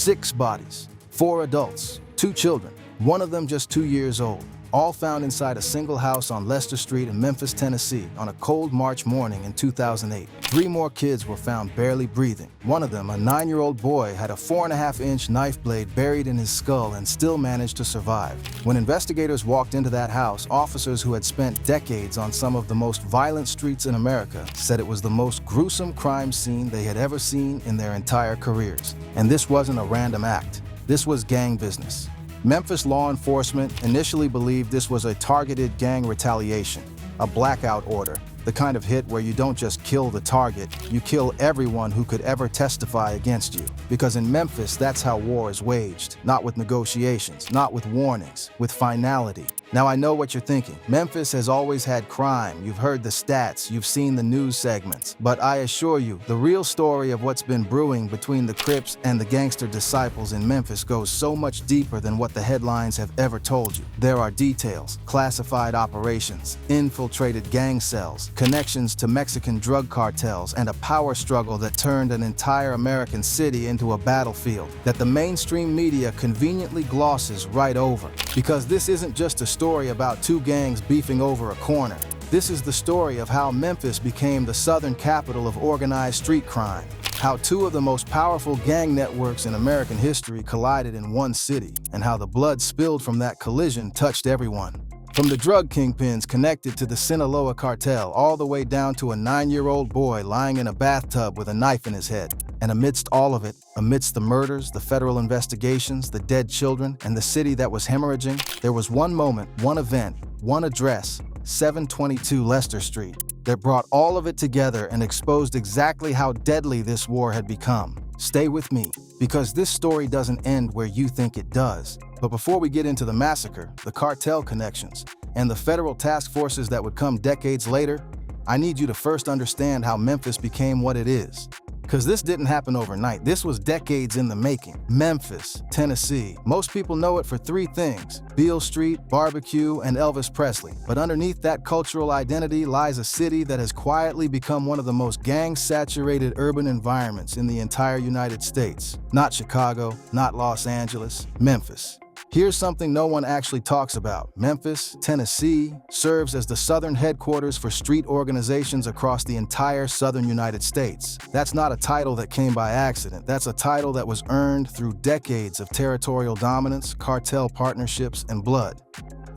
6 bodies, 4 adults, 2 children, one of them just 2 years old, all found inside a single house on Leicester Street in Memphis, Tennessee on a cold March morning in 2008. 3 more kids were found barely breathing. One of them, a 9-year-old boy, had a 4.5-inch knife blade buried in his skull and still managed to survive. When investigators walked into that house, officers who had spent decades on some of the most violent streets in America said it was the most gruesome crime scene they had ever seen in their entire careers. And this wasn't a random act. This was gang business. Memphis law enforcement initially believed this was a targeted gang retaliation, a blackout order, the kind of hit where you don't just kill the target, you kill everyone who could ever testify against you. Because in Memphis, that's how war is waged, not with negotiations, not with warnings, with finality. Now I know what you're thinking. Memphis has always had crime. You've heard the stats, you've seen the news segments. But I assure you, the real story of what's been brewing between the Crips and the Gangster disciples in Memphis goes so much deeper than what the headlines have ever told you. There are details, classified operations, infiltrated gang cells, connections to Mexican drug cartels, and a power struggle that turned an entire American city into a battlefield that the mainstream media conveniently glosses right over. Because this isn't just a story about 2 gangs beefing over a corner. This is the story of how Memphis became the southern capital of organized street crime, how 2 of the most powerful gang networks in American history collided in one city, and how the blood spilled from that collision touched everyone. From the drug kingpins connected to the Sinaloa cartel all the way down to a 9-year-old boy lying in a bathtub with a knife in his head. And amidst all of it, amidst the murders, the federal investigations, the dead children, and the city that was hemorrhaging, there was one moment, one event, one address, 722 Leicester Street, that brought all of it together and exposed exactly how deadly this war had become. Stay with me, because this story doesn't end where you think it does. But before we get into the massacre, the cartel connections, and the federal task forces that would come decades later, I need you to first understand how Memphis became what it is. Because this didn't happen overnight. This was decades in the making. Memphis, Tennessee. Most people know it for 3 things: Beale Street, barbecue, and Elvis Presley. But underneath that cultural identity lies a city that has quietly become one of the most gang-saturated urban environments in the entire United States. Not Chicago, not Los Angeles, Memphis. Here's something no one actually talks about. Memphis, Tennessee, serves as the southern headquarters for street organizations across the entire southern United States. That's not a title that came by accident. That's a title that was earned through decades of territorial dominance, cartel partnerships, and blood.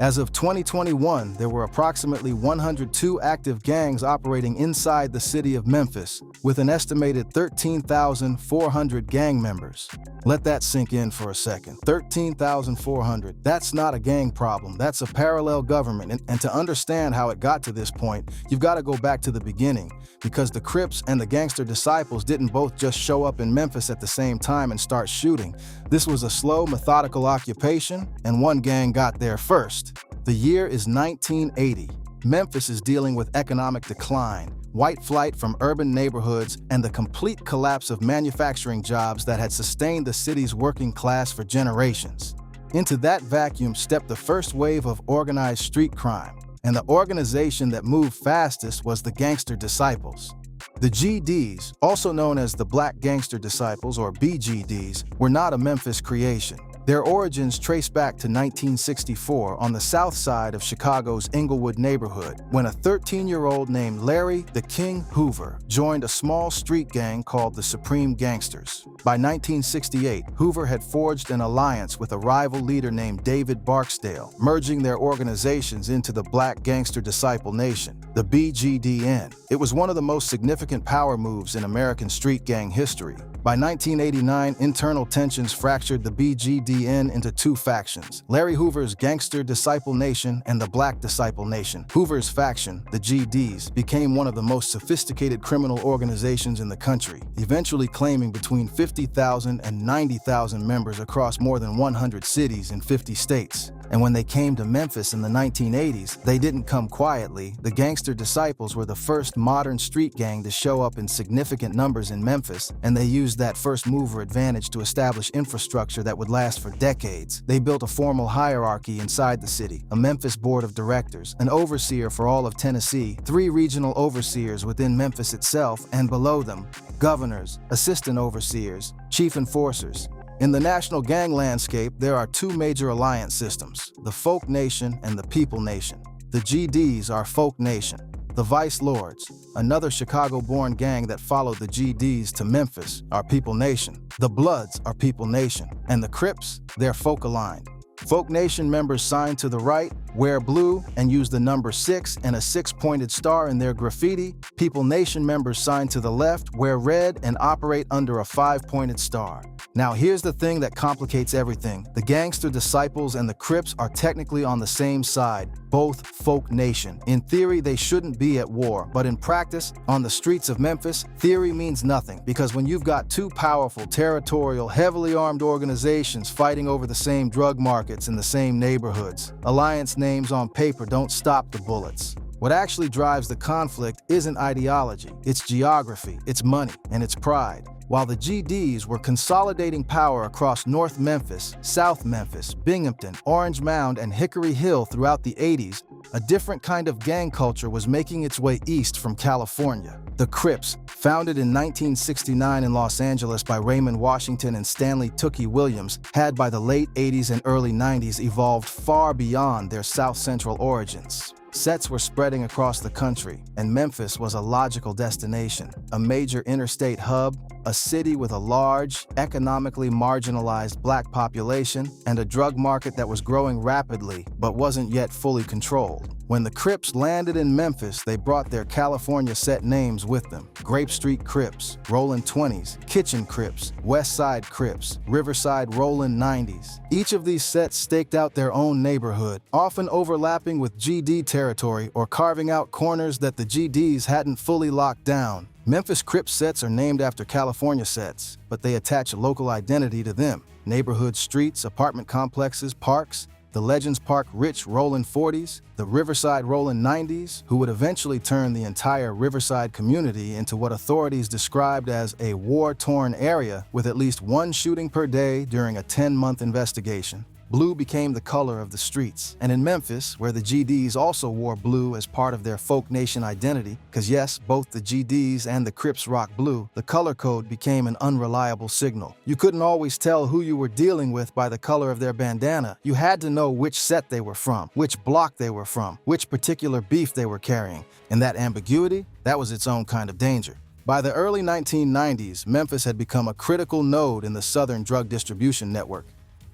As of 2021, there were approximately 102 active gangs operating inside the city of Memphis, with an estimated 13,400 gang members. Let that sink in for a second. 13,400. That's not a gang problem. That's a parallel government. And to understand how it got to this point, you've got to go back to the beginning, because the Crips and the Gangster disciples didn't both just show up in Memphis at the same time and start shooting. This was a slow, methodical occupation, and one gang got there first. The year is 1980. Memphis is dealing with economic decline, white flight from urban neighborhoods, and the complete collapse of manufacturing jobs that had sustained the city's working class for generations. Into that vacuum stepped the first wave of organized street crime, and the organization that moved fastest was the Gangster disciples. The GDs, also known as the Black Gangster Disciples or BGDs, were not a Memphis creation. Their origins trace back to 1964 on the south side of Chicago's Inglewood neighborhood, when a 13-year-old named Larry "the King" Hoover joined a small street gang called the Supreme Gangsters. By 1968, Hoover had forged an alliance with a rival leader named David Barksdale, merging their organizations into the Black Gangster Disciple Nation, the BGDN. It was one of the most significant power moves in American street gang history. By 1989, internal tensions fractured the BGDN into 2 factions: Larry Hoover's Gangster Disciple Nation and the Black Disciple Nation. Hoover's faction, the GDs, became one of the most sophisticated criminal organizations in the country, eventually claiming between 50,000 and 90,000 members across more than 100 cities in 50 states. And when they came to Memphis in the 1980s, they didn't come quietly. The Gangster Disciples were the first modern street gang to show up in significant numbers in Memphis, and they used that first mover advantage to establish infrastructure that would last for decades. They built a formal hierarchy inside the city: a Memphis board of directors, an overseer for all of Tennessee, 3 regional overseers within Memphis itself, and below them, governors, assistant overseers, chief enforcers. In the national gang landscape, there are two major alliance systems, the Folk Nation and the People Nation. The GDs are Folk Nation. The Vice Lords, another Chicago-born gang that followed the GDs to Memphis, are People Nation. The Bloods are People Nation. And the Crips, they're folk-aligned. Folk Nation members sign to the right, wear blue, and use the number 6 and a 6-pointed star in their graffiti. People Nation members sign to the left, wear red, and operate under a 5-pointed star. Now here's the thing that complicates everything. The Gangster disciples and the Crips are technically on the same side, both Folk Nation. In theory, they shouldn't be at war, but in practice, on the streets of Memphis, theory means nothing, because when you've got two powerful, territorial, heavily armed organizations fighting over the same drug markets in the same neighborhoods, alliance names on paper don't stop the bullets. What actually drives the conflict isn't ideology, it's geography, it's money, and it's pride. While the GDs were consolidating power across North Memphis, South Memphis, Binghamton, Orange Mound, and Hickory Hill throughout the 80s, a different kind of gang culture was making its way east from California. The Crips, founded in 1969 in Los Angeles by Raymond Washington and Stanley Tookie Williams, had by the late 80s and early 90s evolved far beyond their South Central origins. Sets were spreading across the country, and Memphis was a logical destination, a major interstate hub, a city with a large, economically marginalized black population, and a drug market that was growing rapidly but wasn't yet fully controlled. When the Crips landed in Memphis, they brought their California set names with them: Grape Street Crips, Rollin' 20s, Kitchen Crips, West Side Crips, Riverside Rollin' 90s. Each of these sets staked out their own neighborhood, often overlapping with GD territory or carving out corners that the GDs hadn't fully locked down. Memphis Crips sets are named after California sets, but they attach a local identity to them. Neighborhood streets, apartment complexes, parks, the Legends Park Rich Rollin' 40s, the Riverside Rollin' 90s, who would eventually turn the entire Riverside community into what authorities described as a war-torn area with at least one shooting per day during a 10-month investigation. Blue became the color of the streets. And in Memphis, where the GDs also wore blue as part of their Folk Nation identity, because yes, both the GDs and the Crips rock blue, the color code became an unreliable signal. You couldn't always tell who you were dealing with by the color of their bandana. You had to know which set they were from, which block they were from, which particular beef they were carrying. And that ambiguity, that was its own kind of danger. By the early 1990s, Memphis had become a critical node in the Southern drug distribution network.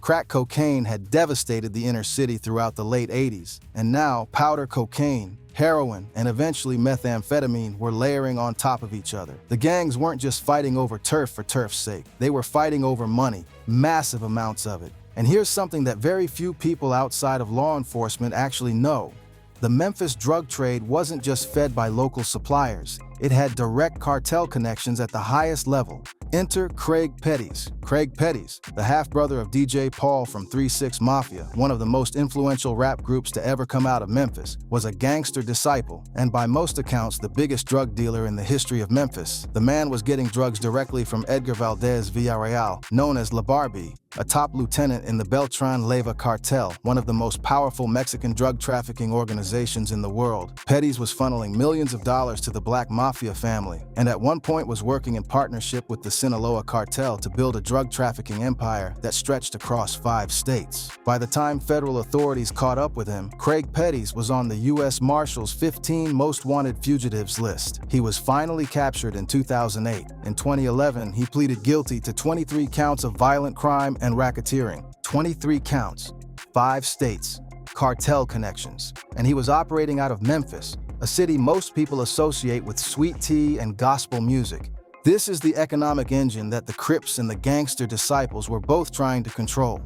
Crack cocaine had devastated the inner city throughout the late 80s, and now powder cocaine, heroin, and eventually methamphetamine were layering on top of each other. The gangs weren't just fighting over turf for turf's sake. They were fighting over money, massive amounts of it. And here's something that very few people outside of law enforcement actually know. The Memphis drug trade wasn't just fed by local suppliers. It had direct cartel connections at the highest level. Enter Craig Petties. Craig Petties, the half-brother of DJ Paul from 3-6 Mafia, one of the most influential rap groups to ever come out of Memphis, was a gangster disciple, and by most accounts, the biggest drug dealer in the history of Memphis. The man was getting drugs directly from Edgar Valdez Villarreal, known as La Barbie, a top lieutenant in the Beltran Leyva cartel, one of the most powerful Mexican drug trafficking organizations in the world. Petties was funneling millions of dollars to the Black Mafia family, and at one point was working in partnership with the Sinaloa cartel to build a drug trafficking empire that stretched across 5 states. By the time federal authorities caught up with him, Craig Petties was on the U.S. Marshal's 15 most wanted fugitives list. He was finally captured in 2008. In 2011, he pleaded guilty to 23 counts of violent crime and racketeering. 23 counts, 5 states, cartel connections, and he was operating out of Memphis, a city most people associate with sweet tea and gospel music. This is the economic engine that the Crips and the Gangster disciples were both trying to control.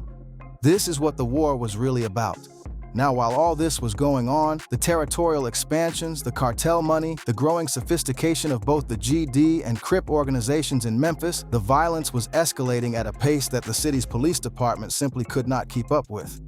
This is what the war was really about. Now, while all this was going on, the territorial expansions, the cartel money, the growing sophistication of both the GD and Crip organizations in Memphis, the violence was escalating at a pace that the city's police department simply could not keep up with.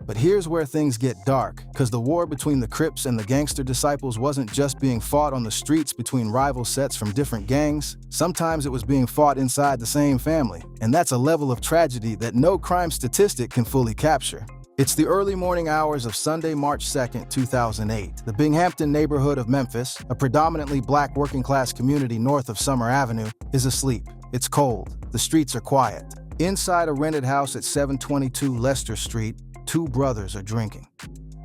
But here's where things get dark, because the war between the Crips and the Gangster disciples wasn't just being fought on the streets between rival sets from different gangs. Sometimes it was being fought inside the same family, and that's a level of tragedy that no crime statistic can fully capture. It's the early morning hours of Sunday, March 2nd, 2008. The Binghamton neighborhood of Memphis, a predominantly black working-class community north of Summer Avenue, is asleep. It's cold. The streets are quiet. Inside a rented house at 722 Leicester Street, two brothers are drinking.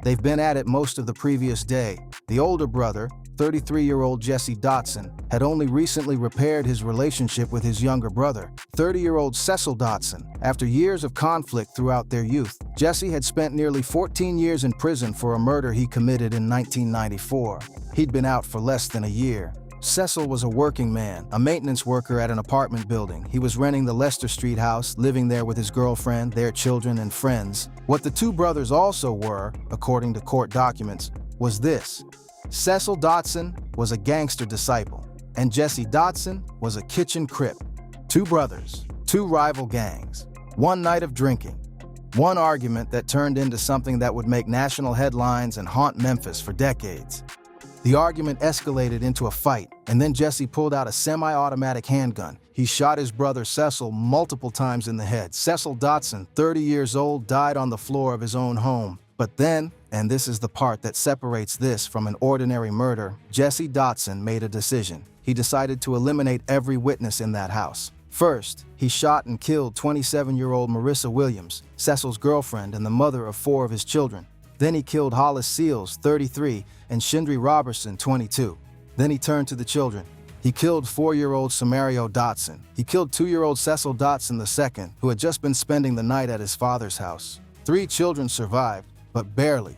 They've been at it most of the previous day. The older brother, 33-year-old Jesse Dotson, had only recently repaired his relationship with his younger brother, 30-year-old Cecil Dotson. After years of conflict throughout their youth, Jesse had spent nearly 14 years in prison for a murder he committed in 1994. He'd been out for less than a year. Cecil was a working man, a maintenance worker at an apartment building. He was renting the Leicester Street house, living there with his girlfriend, their children, and friends. What the two brothers also were, according to court documents, was this. Cecil Dotson was a gangster disciple, and Jesse Dotson was a kitchen Crip. Two brothers, two rival gangs, one night of drinking, one argument that turned into something that would make national headlines and haunt Memphis for decades. The argument escalated into a fight, and then Jesse pulled out a semi-automatic handgun. He shot his brother Cecil multiple times in the head. Cecil Dotson, 30 years old, died on the floor of his own home. But then, and this is the part that separates this from an ordinary murder, Jesse Dotson made a decision. He decided to eliminate every witness in that house. First, he shot and killed 27-year-old Marissa Williams, Cecil's girlfriend and the mother of 4 of his children. Then he killed Hollis Seals, 33, and Shindri Robertson, 22. Then he turned to the children. He killed 4-year-old Samario Dotson. He killed 2-year-old Cecil Dotson II, who had just been spending the night at his father's house. 3 children survived, but barely.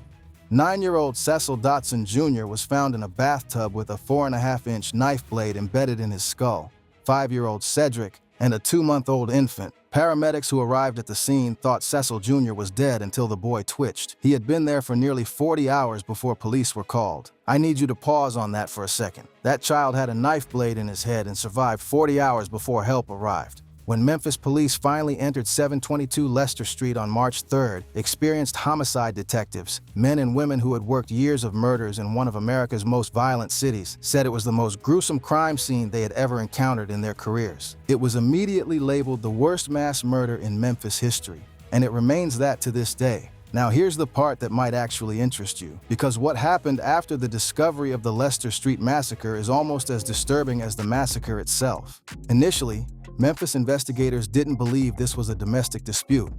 9-year-old Cecil Dotson Jr. was found in a bathtub with a 4.5-inch knife blade embedded in his skull. 5-year-old Cedric and a 2-month-old infant. Paramedics who arrived at the scene thought Cecil Jr. was dead until the boy twitched. He had been there for nearly 40 hours before police were called. I need you to pause on that for a second. That child had a knife blade in his head and survived 40 hours before help arrived. When Memphis police finally entered 722 Leicester Street on March 3rd, experienced homicide detectives, men and women who had worked years of murders in one of America's most violent cities, said it was the most gruesome crime scene they had ever encountered in their careers. It was immediately labeled the worst mass murder in Memphis history, and it remains that to this day. Now here's the part that might actually interest you, because what happened after the discovery of the Leicester Street massacre is almost as disturbing as the massacre itself. Initially, Memphis investigators didn't believe this was a domestic dispute.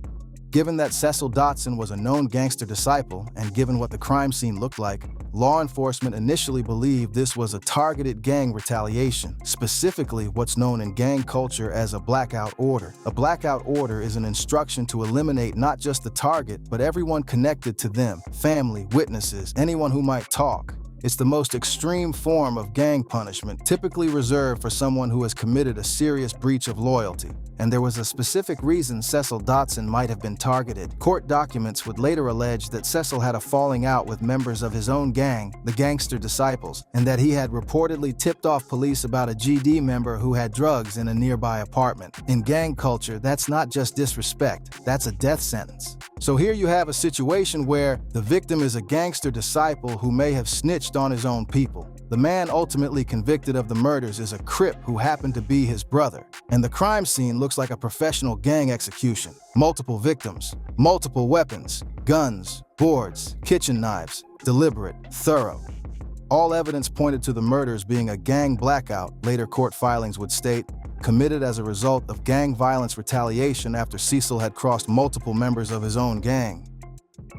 Given that Cecil Dotson was a known gangster disciple, and given what the crime scene looked like, law enforcement initially believed this was a targeted gang retaliation, specifically what's known in gang culture as a blackout order. A blackout order is an instruction to eliminate not just the target, but everyone connected to them, family, witnesses, anyone who might talk. It's the most extreme form of gang punishment, typically reserved for someone who has committed a serious breach of loyalty. And there was a specific reason Cecil Dotson might have been targeted. Court documents would later allege that Cecil had a falling out with members of his own gang, the Gangster Disciples, and that he had reportedly tipped off police about a GD member who had drugs in a nearby apartment. In gang culture, that's not just disrespect, that's a death sentence. So here you have a situation where the victim is a gangster disciple who may have snitched on his own people. The man ultimately convicted of the murders is a Crip who happened to be his brother. And the crime scene looks like a professional gang execution. Multiple victims, multiple weapons, guns, boards, kitchen knives, deliberate, thorough. All evidence pointed to the murders being a gang blackout, later court filings would state, committed as a result of gang violence retaliation after Cecil had crossed multiple members of his own gang.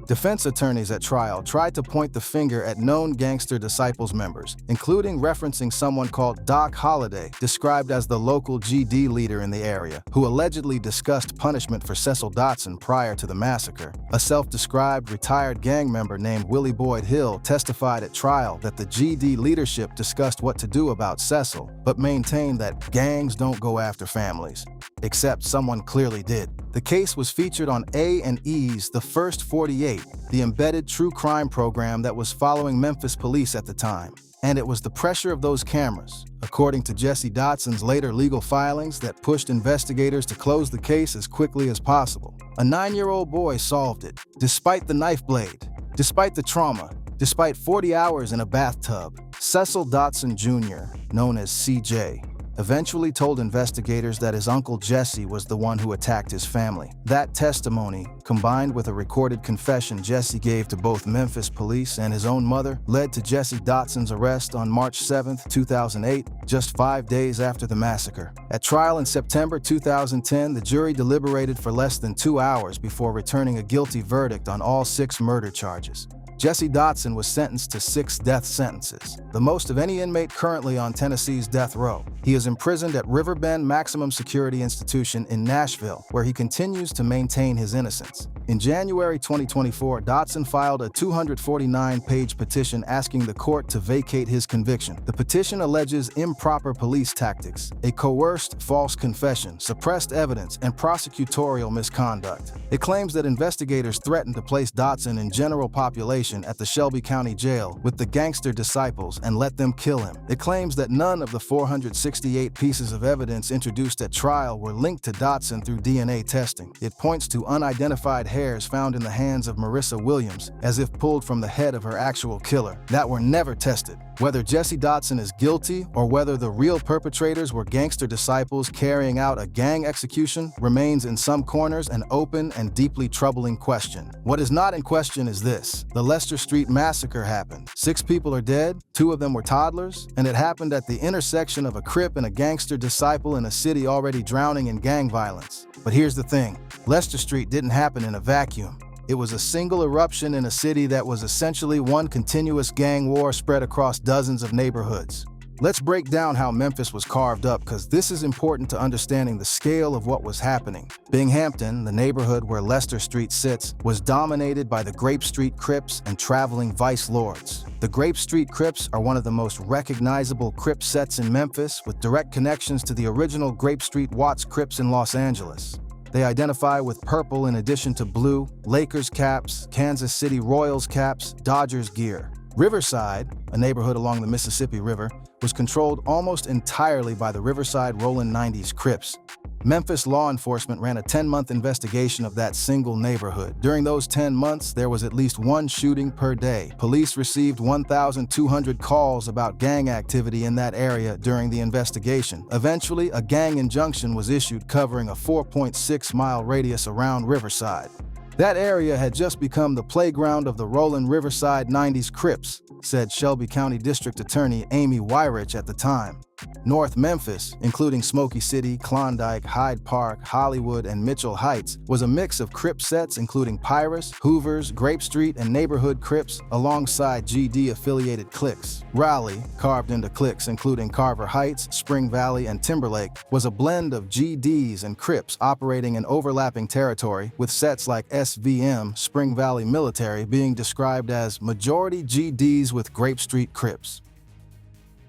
Defense attorneys at trial tried to point the finger at known Gangster Disciples members, including referencing someone called Doc Holliday, described as the local GD leader in the area, who allegedly discussed punishment for Cecil Dotson prior to the massacre. A self-described retired gang member named Willie Boyd Hill testified at trial that the GD leadership discussed what to do about Cecil, but maintained that gangs don't go after families. Except someone clearly did. The case was featured on A&E's The First 48, the embedded true crime program that was following Memphis police at the time. And it was the pressure of those cameras, according to Jesse Dotson's later legal filings, that pushed investigators to close the case as quickly as possible. A 9-year-old boy solved it, despite the knife blade, despite the trauma, despite 40 hours in a bathtub. Cecil Dotson Jr., known as CJ, eventually told investigators that his uncle Jesse was the one who attacked his family. That testimony, combined with a recorded confession Jesse gave to both Memphis police and his own mother, led to Jesse Dotson's arrest on March 7, 2008, just 5 days after the massacre. At trial in September 2010, the jury deliberated for less than 2 hours before returning a guilty verdict on all 6 murder charges. Jesse Dotson was sentenced to 6 death sentences, the most of any inmate currently on Tennessee's death row. He is imprisoned at Riverbend Maximum Security Institution in Nashville, where he continues to maintain his innocence. In January 2024, Dotson filed a 249-page petition asking the court to vacate his conviction. The petition alleges improper police tactics, a coerced false confession, suppressed evidence, and prosecutorial misconduct. It claims that investigators threatened to place Dotson in general population at the Shelby County Jail with the Gangster disciples and let them kill him. It claims that none of the 468 pieces of evidence introduced at trial were linked to Dotson through DNA testing. It points to unidentified hairs found in the hands of Marissa Williams, as if pulled from the head of her actual killer, that were never tested. Whether Jesse Dotson is guilty or whether the real perpetrators were Gangster disciples carrying out a gang execution remains in some corners an open and deeply troubling question. What is not in question is this: the Leicester Street massacre happened. 6 people are dead, 2 of them were toddlers, and it happened at the intersection of a Crip and a Gangster disciple in a city already drowning in gang violence. But here's the thing: Leicester Street didn't happen in a vacuum. It was a single eruption in a city that was essentially one continuous gang war spread across dozens of neighborhoods. Let's break down how Memphis was carved up, because this is important to understanding the scale of what was happening. Binghamton, the neighborhood where Leicester Street sits, was dominated by the Grape Street Crips and traveling vice lords. The Grape Street Crips are one of the most recognizable Crip sets in Memphis, with direct connections to the original Grape Street Watts Crips in Los Angeles. They identify with purple in addition to blue, Lakers caps, Kansas City Royals caps, Dodgers gear. Riverside, a neighborhood along the Mississippi River, was controlled almost entirely by the Riverside Rollin' 90s Crips. Memphis law enforcement ran a 10-month investigation of that single neighborhood. During those 10 months, there was at least 1 shooting per day. Police received 1,200 calls about gang activity in that area during the investigation. Eventually, a gang injunction was issued covering a 4.6-mile radius around Riverside. That area had just become the playground of the Rollin' Riverside 90s Crips, said Shelby County District Attorney Amy Wyrich at the time. North Memphis, including Smoky City, Klondike, Hyde Park, Hollywood, and Mitchell Heights, was a mix of Crip sets including Pyrus, Hoovers, Grape Street, and neighborhood Crips, alongside GD-affiliated cliques. Raleigh, carved into cliques including Carver Heights, Spring Valley, and Timberlake, was a blend of GDs and Crips operating in overlapping territory, with sets like SVM, Spring Valley Military, being described as majority GDs with Grape Street Crips.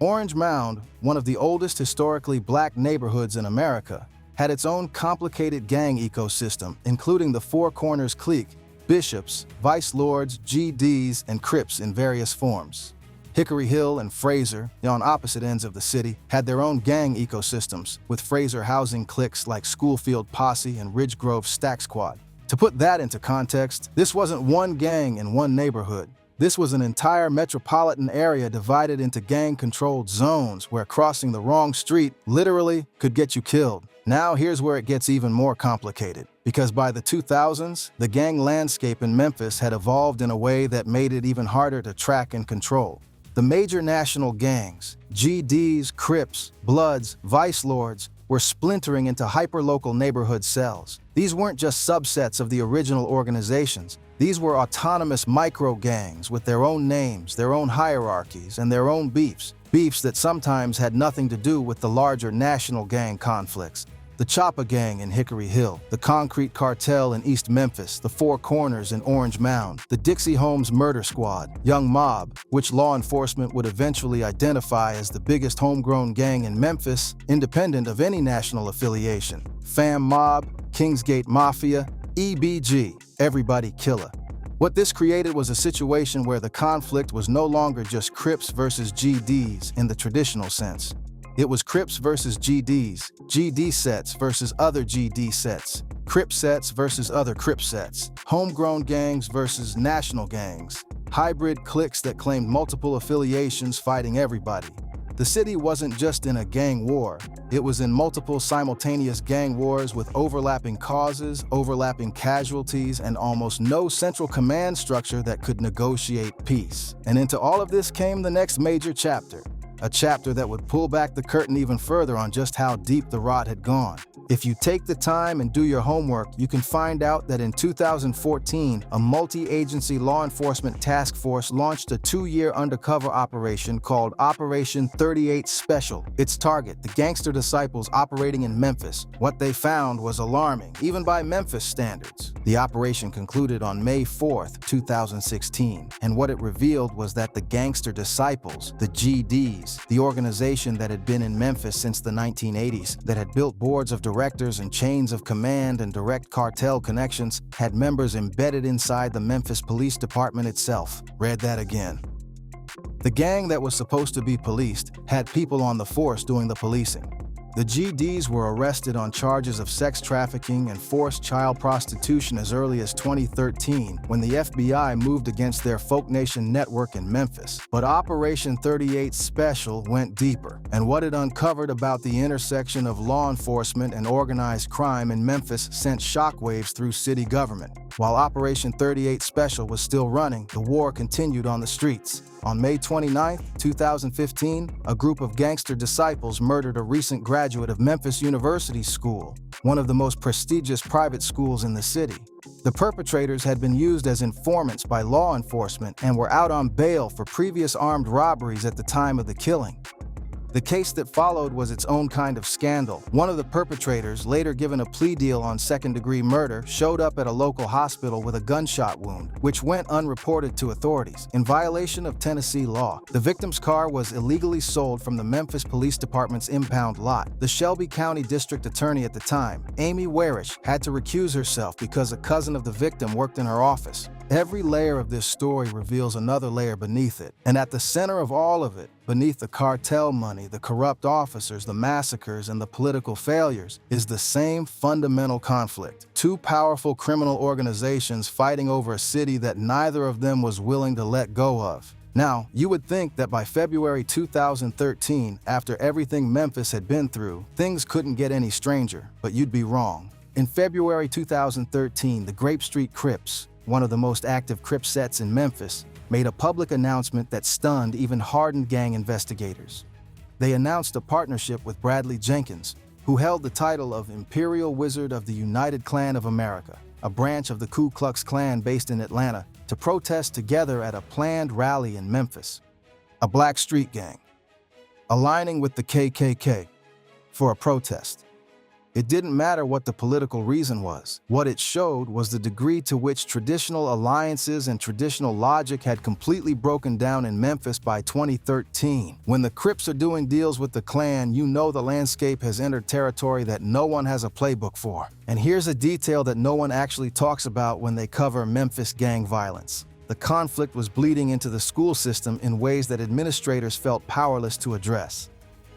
Orange Mound, one of the oldest historically black neighborhoods in America, had its own complicated gang ecosystem, including the Four Corners clique, bishops, vice lords, GDs, and Crips in various forms. Hickory Hill and Fraser, on opposite ends of the city, had their own gang ecosystems, with Fraser housing cliques like Schoolfield Posse and Ridge Grove Stack Squad. To put that into context, this wasn't one gang in one neighborhood. This was an entire metropolitan area divided into gang-controlled zones where crossing the wrong street literally could get you killed. Now here's where it gets even more complicated, because by the 2000s, the gang landscape in Memphis had evolved in a way that made it even harder to track and control. The major national gangs, GDs, Crips, Bloods, Vice Lords, were splintering into hyperlocal neighborhood cells. These weren't just subsets of the original organizations. These were autonomous micro-gangs with their own names, their own hierarchies, and their own beefs. Beefs that sometimes had nothing to do with the larger national gang conflicts. The Choppa Gang in Hickory Hill, the Concrete Cartel in East Memphis, the Four Corners in Orange Mound, the Dixie Holmes Murder Squad, Young Mob, which law enforcement would eventually identify as the biggest homegrown gang in Memphis, independent of any national affiliation, Fam Mob, Kingsgate Mafia, EBG, Everybody Killer. What this created was a situation where the conflict was no longer just Crips versus GDs in the traditional sense. It was Crips versus GDs, GD sets versus other GD sets, Crip sets versus other Crip sets, homegrown gangs versus national gangs, hybrid cliques that claimed multiple affiliations fighting everybody. The city wasn't just in a gang war, it was in multiple simultaneous gang wars with overlapping causes, overlapping casualties, and almost no central command structure that could negotiate peace. And into all of this came the next major chapter, a chapter that would pull back the curtain even further on just how deep the rot had gone. If you take the time and do your homework, you can find out that in 2014, a multi-agency law enforcement task force launched a 2-year undercover operation called Operation 38 Special. Its target, the Gangster disciples operating in Memphis. What they found was alarming, even by Memphis standards. The operation concluded on May 4th, 2016, and what it revealed was that the Gangster disciples, the GDs, the organization that had been in Memphis since the 1980s, that had built boards of directors and chains of command and direct cartel connections, had members embedded inside the Memphis Police Department itself. Read that again. The gang that was supposed to be policed had people on the force doing the policing. The GDs were arrested on charges of sex trafficking and forced child prostitution as early as 2013, when the FBI moved against their Folk Nation network in Memphis. But Operation 38 Special went deeper, and what it uncovered about the intersection of law enforcement and organized crime in Memphis sent shockwaves through city government. While Operation 38 Special was still running, the war continued on the streets. On May 29, 2015, a group of gangster disciples murdered a recent graduate of Memphis University School, one of the most prestigious private schools in the city. The perpetrators had been used as informants by law enforcement and were out on bail for previous armed robberies at the time of the killing. The case that followed was its own kind of scandal. One of the perpetrators, later given a plea deal on second-degree murder, showed up at a local hospital with a gunshot wound, which went unreported to authorities. In violation of Tennessee law, the victim's car was illegally sold from the Memphis Police Department's impound lot. The Shelby County District Attorney at the time, Amy Warish, had to recuse herself because a cousin of the victim worked in her office. Every layer of this story reveals another layer beneath it, and at the center of all of it, beneath the cartel money, the corrupt officers, the massacres, and the political failures, is the same fundamental conflict. Two powerful criminal organizations fighting over a city that neither of them was willing to let go of. Now, you would think that by February 2013, after everything Memphis had been through, things couldn't get any stranger, but you'd be wrong. In February 2013, the Grape Street Crips, one of the most active Crip sets in Memphis, made a public announcement that stunned even hardened gang investigators. They announced a partnership with Bradley Jenkins, who held the title of Imperial Wizard of the United Klan of America, a branch of the Ku Klux Klan based in Atlanta, to protest together at a planned rally in Memphis. A black street gang, aligning with the KKK for a protest. It didn't matter what the political reason was. What it showed was the degree to which traditional alliances and traditional logic had completely broken down in Memphis by 2013. When the Crips are doing deals with the Klan, you know the landscape has entered territory that no one has a playbook for. And here's a detail that no one actually talks about when they cover Memphis gang violence. The conflict was bleeding into the school system in ways that administrators felt powerless to address.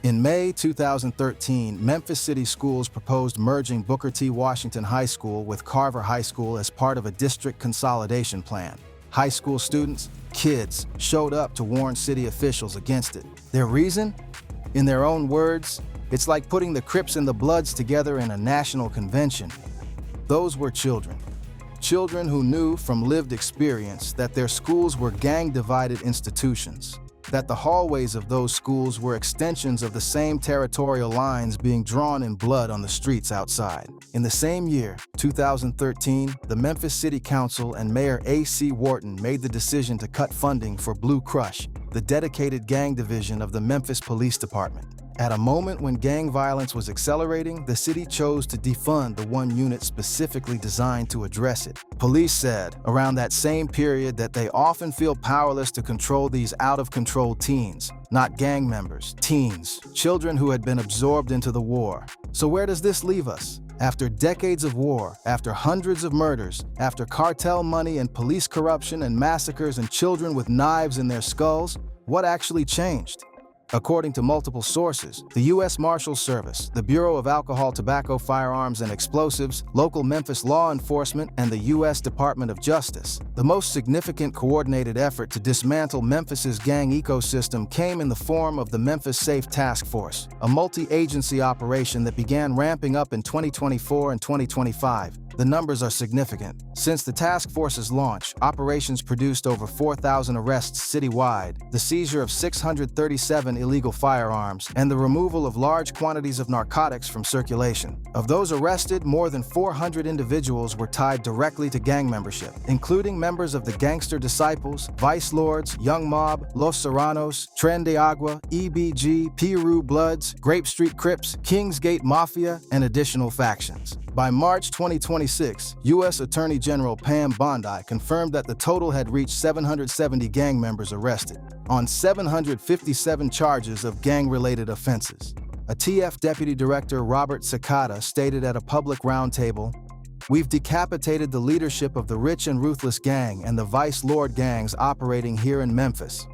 In May 2013, Memphis City Schools proposed merging Booker T. Washington High School with Carver High School as part of a district consolidation plan. High school students, kids, showed up to warn city officials against it. Their reason? In their own words, it's like putting the Crips and the Bloods together in a national convention. Those were children. Children who knew from lived experience that their schools were gang-divided institutions, that the hallways of those schools were extensions of the same territorial lines being drawn in blood on the streets outside. In the same year, 2013, the Memphis City Council and Mayor A.C. Wharton made the decision to cut funding for Blue Crush, the dedicated gang division of the Memphis Police Department. At a moment when gang violence was accelerating, the city chose to defund the one unit specifically designed to address it. Police said, around that same period, that they often feel powerless to control these out-of-control teens, not gang members, teens, children who had been absorbed into the war. So where does this leave us? After decades of war, after hundreds of murders, after cartel money and police corruption and massacres and children with knives in their skulls, what actually changed? According to multiple sources, the U.S. Marshals Service, the Bureau of Alcohol, Tobacco, Firearms, and Explosives, local Memphis law enforcement, and the U.S. Department of Justice, the most significant coordinated effort to dismantle Memphis's gang ecosystem came in the form of the Memphis Safe Task Force, a multi-agency operation that began ramping up in 2024 and 2025. The numbers are significant. Since the task force's launch, operations produced over 4,000 arrests citywide, the seizure of 637 illegal firearms, and the removal of large quantities of narcotics from circulation. Of those arrested, more than 400 individuals were tied directly to gang membership, including members of the Gangster Disciples, Vice Lords, Young Mob, Los Serranos, Tren de Agua, EBG, Piru Bloods, Grape Street Crips, Kingsgate Mafia, and additional factions. By March 2026, U.S. Attorney General Pam Bondi confirmed that the total had reached 770 gang members arrested, on 757 charges of gang-related offenses. A TF Deputy Director Robert Sakata stated at a public roundtable, "We've decapitated the leadership of the Rich and Ruthless Gang and the Vice Lord gangs operating here in Memphis."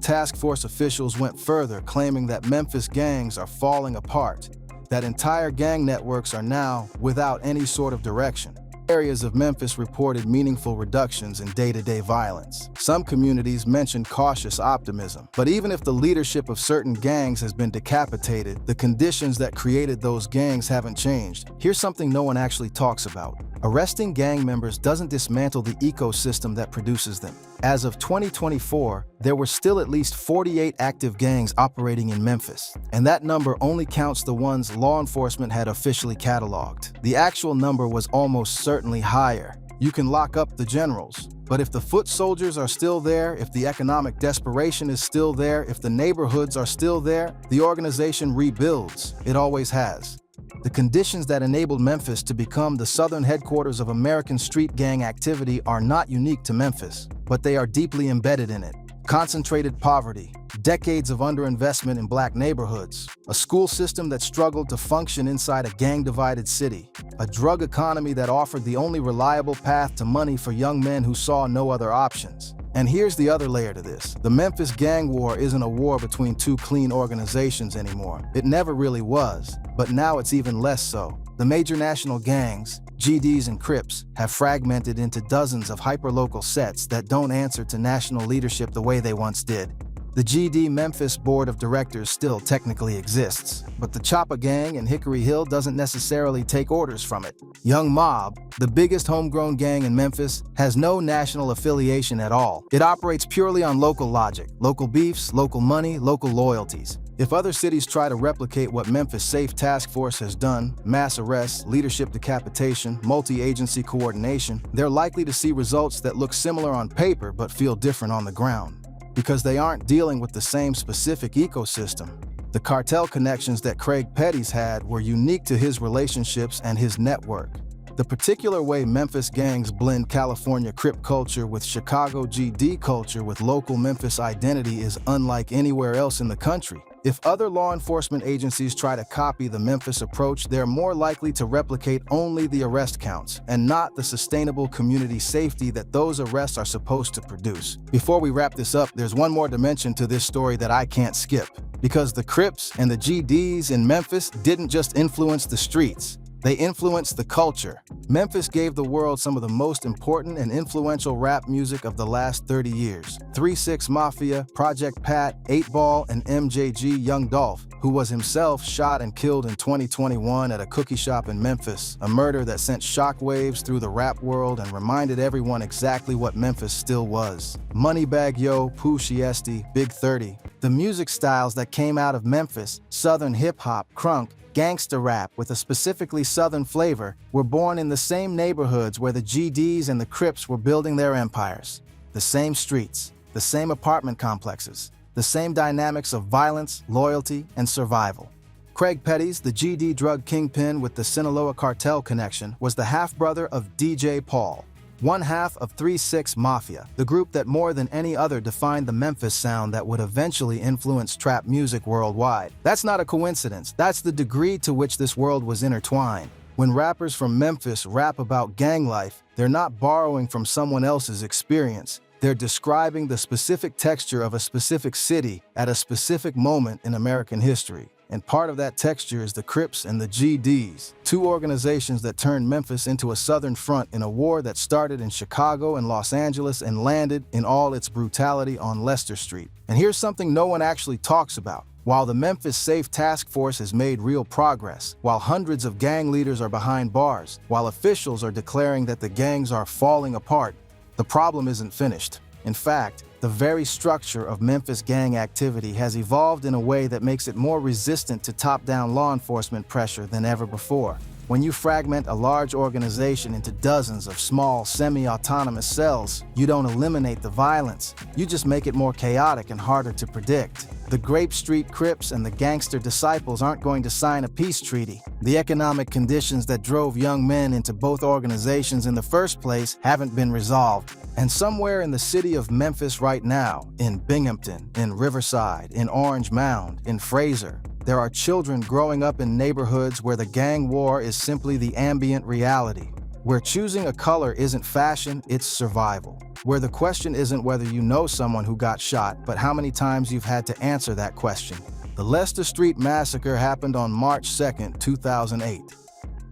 Task force officials went further, claiming that Memphis gangs are falling apart, that entire gang networks are now without any sort of direction. Areas of Memphis reported meaningful reductions in day-to-day violence. Some communities mentioned cautious optimism. But even if the leadership of certain gangs has been decapitated, the conditions that created those gangs haven't changed. Here's something no one actually talks about. Arresting gang members doesn't dismantle the ecosystem that produces them. As of 2024, there were still at least 48 active gangs operating in Memphis, and that number only counts the ones law enforcement had officially cataloged. The actual number was almost certainly higher. You can lock up the generals, but if the foot soldiers are still there, if the economic desperation is still there, if the neighborhoods are still there, the organization rebuilds. It always has. The conditions that enabled Memphis to become the southern headquarters of American street gang activity are not unique to Memphis, but they are deeply embedded in it. Concentrated poverty, decades of underinvestment in black neighborhoods, a school system that struggled to function inside a gang-divided city, a drug economy that offered the only reliable path to money for young men who saw no other options. And here's the other layer to this. The Memphis gang war isn't a war between two clean organizations anymore. It never really was, but now it's even less so. The major national gangs, GDs and Crips, have fragmented into dozens of hyperlocal sets that don't answer to national leadership the way they once did. The GD Memphis Board of Directors still technically exists, but the Choppa Gang in Hickory Hill doesn't necessarily take orders from it. Young Mob, the biggest homegrown gang in Memphis, has no national affiliation at all. It operates purely on local logic, local beefs, local money, local loyalties. If other cities try to replicate what Memphis Safe Task Force has done, mass arrests, leadership decapitation, multi-agency coordination, they're likely to see results that look similar on paper but feel different on the ground. Because they aren't dealing with the same specific ecosystem. The cartel connections that Craig Petty's had were unique to his relationships and his network. The particular way Memphis gangs blend California Crip culture with Chicago GD culture with local Memphis identity is unlike anywhere else in the country. If other law enforcement agencies try to copy the Memphis approach, they're more likely to replicate only the arrest counts and not the sustainable community safety that those arrests are supposed to produce. Before we wrap this up, there's one more dimension to this story that I can't skip. Because the Crips and the GDs in Memphis didn't just influence the streets. They influenced the culture. Memphis gave the world some of the most important and influential rap music of the last 30 years. 3 6 Mafia, Project Pat, 8 Ball, and MJG Young Dolph, who was himself shot and killed in 2021 at a cookie shop in Memphis, a murder that sent shockwaves through the rap world and reminded everyone exactly what Memphis still was. Moneybagg Yo, Pooh Shiesty, Big 30. The music styles that came out of Memphis, Southern hip-hop, crunk, gangster rap with a specifically Southern flavor, were born in the same neighborhoods where the GDs and the Crips were building their empires. The same streets, the same apartment complexes, the same dynamics of violence, loyalty, and survival. Craig Petty's, the GD drug kingpin with the Sinaloa cartel connection, was the half-brother of DJ Paul, one half of 3 6 Mafia, the group that more than any other defined the Memphis sound that would eventually influence trap music worldwide. That's not a coincidence. That's the degree to which this world was intertwined. When rappers from Memphis rap about gang life, they're not borrowing from someone else's experience. They're describing the specific texture of a specific city at a specific moment in American history. And part of that texture is the Crips and the GDs, two organizations that turned Memphis into a southern front in a war that started in Chicago and Los Angeles and landed in all its brutality on Leicester Street. And here's something no one actually talks about. While the Memphis Safe Task Force has made real progress, while hundreds of gang leaders are behind bars, while officials are declaring that the gangs are falling apart, the problem isn't finished. In fact, the very structure of Memphis gang activity has evolved in a way that makes it more resistant to top-down law enforcement pressure than ever before. When you fragment a large organization into dozens of small, semi-autonomous cells, you don't eliminate the violence, you just make it more chaotic and harder to predict. The Grape Street Crips and the Gangster disciples aren't going to sign a peace treaty. The economic conditions that drove young men into both organizations in the first place haven't been resolved. And somewhere in the city of Memphis right now, in Binghamton, in Riverside, in Orange Mound, in Fraser, there are children growing up in neighborhoods where the gang war is simply the ambient reality, where choosing a color isn't fashion, it's survival, where the question isn't whether you know someone who got shot, but how many times you've had to answer that question. The Leicester Street massacre happened on March 2, 2008.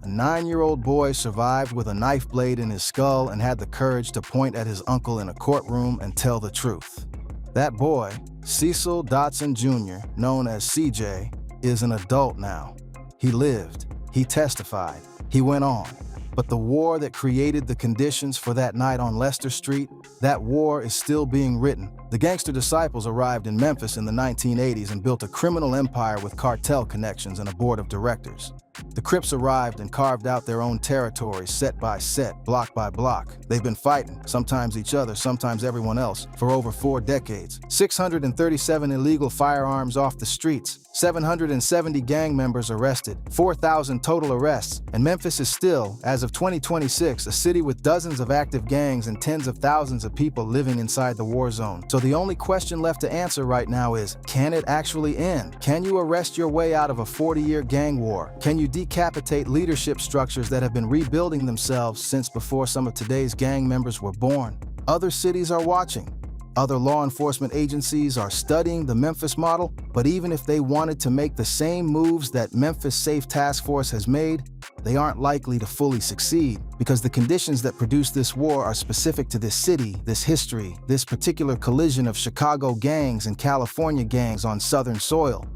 A 9-year-old boy survived with a knife blade in his skull and had the courage to point at his uncle in a courtroom and tell the truth. That boy, Cecil Dotson Jr., known as CJ, is an adult now. He lived, he testified, he went on. But the war that created the conditions for that night on Leicester Street, that war is still being written. The Gangster disciples arrived in Memphis in the 1980s and built a criminal empire with cartel connections and a board of directors. The Crips arrived and carved out their own territory, set by set, block by block. They've been fighting, sometimes each other, sometimes everyone else, for over 4 decades. 637 illegal firearms off the streets, 770 gang members arrested, 4,000 total arrests, and Memphis is still, as of 2026, a city with dozens of active gangs and tens of thousands of people living inside the war zone. So the only question left to answer right now is, can it actually end? Can you arrest your way out of a 40-year gang war? Can you decapitate leadership structures that have been rebuilding themselves since before some of today's gang members were born? Other cities are watching. Other law enforcement agencies are studying the Memphis model, but even if they wanted to make the same moves that Memphis Safe Task Force has made, they aren't likely to fully succeed because the conditions that produce this war are specific to this city, this history, this particular collision of Chicago gangs and California gangs on southern soil.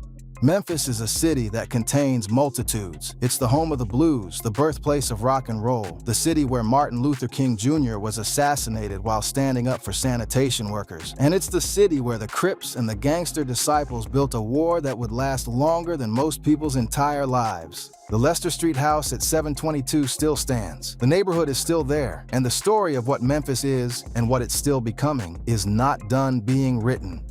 Memphis is a city that contains multitudes. It's the home of the blues, the birthplace of rock and roll, the city where Martin Luther King Jr. was assassinated while standing up for sanitation workers. And it's the city where the Crips and the Gangster disciples built a war that would last longer than most people's entire lives. The Leicester Street house at 722 still stands. The neighborhood is still there, and the story of what Memphis is and what it's still becoming is not done being written.